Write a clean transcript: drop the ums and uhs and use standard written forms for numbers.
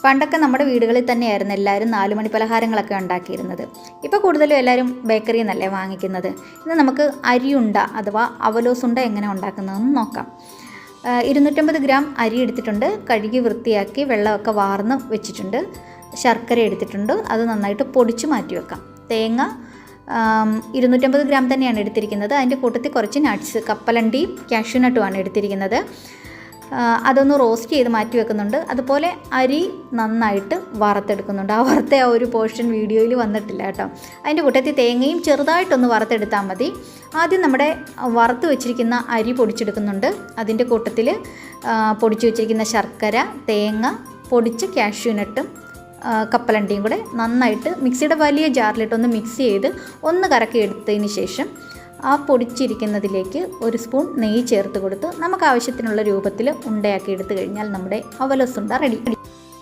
പണ്ടൊക്കെ നമ്മുടെ വീടുകളിൽ തന്നെയായിരുന്നു എല്ലാവരും 4 മണി പലഹാരങ്ങളൊക്കെ ഉണ്ടാക്കിയിരുന്നത്. ഇപ്പോൾ കൂടുതലും എല്ലാവരും ബേക്കറിയിൽ നിന്നല്ലേ വാങ്ങിക്കുന്നത്. ഇന്ന് നമുക്ക് അരിയുണ്ട അഥവാ അവലോസുണ്ട എങ്ങനെ ഉണ്ടാക്കുന്നതെന്ന് നോക്കാം. 250 ഗ്രാം അരി എടുത്തിട്ടുണ്ട്. കഴുകി വൃത്തിയാക്കി വെള്ളമൊക്കെ വാർന്ന് വെച്ചിട്ടുണ്ട്. ശർക്കര എടുത്തിട്ടുണ്ട്. അത് നന്നായിട്ട് പൊടിച്ച് മാറ്റി വെക്കാം. തേങ്ങ 250 ഗ്രാം തന്നെയാണ് എടുത്തിരിക്കുന്നത്. അതിൻ്റെ കൂട്ടത്തിൽ കുറച്ച് നട്ട്സ്, കപ്പലണ്ടിയും കാഷ്യൂനട്ടുമാണ് എടുത്തിരിക്കുന്നത്. അതൊന്ന് റോസ്റ്റ് ചെയ്ത് മാറ്റി വെക്കുന്നുണ്ട്. അതുപോലെ അരി നന്നായിട്ട് വറുത്തെടുക്കുന്നുണ്ട്. ആ ഒരു പോർഷൻ വീഡിയോയിൽ വന്നിട്ടില്ല കേട്ടോ. അതിൻ്റെ കൂട്ടത്തിൽ തേങ്ങയും ചെറുതായിട്ടൊന്ന് വറുത്തെടുത്താൽ മതി. ആദ്യം നമ്മുടെ വറുത്ത് വെച്ചിരിക്കുന്ന അരി പൊടിച്ചെടുക്കുന്നുണ്ട്. അതിൻ്റെ കൂട്ടത്തിൽ പൊടിച്ച് വെച്ചിരിക്കുന്ന ശർക്കര, തേങ്ങ, പൊടിച്ച് കാഷ്യൂനട്ടും കപ്പലണ്ടിയും കൂടെ നന്നായിട്ട് മിക്സിയുടെ വലിയ ജാറിലിട്ടൊന്ന് മിക്സ് ചെയ്ത് ഒന്ന് കറക്കി എടുത്തതിന് ശേഷം ആ പൊടിച്ചിരിക്കുന്നതിലേക്ക് 1 സ്പൂൺ നെയ്യ് ചേർത്ത് കൊടുത്ത് നമുക്ക് ആവശ്യത്തിനുള്ള രൂപത്തിൽ ഉണ്ടയാക്കി എടുത്തു കഴിഞ്ഞാൽ നമ്മുടെ അവലോസുണ്ട റെഡി.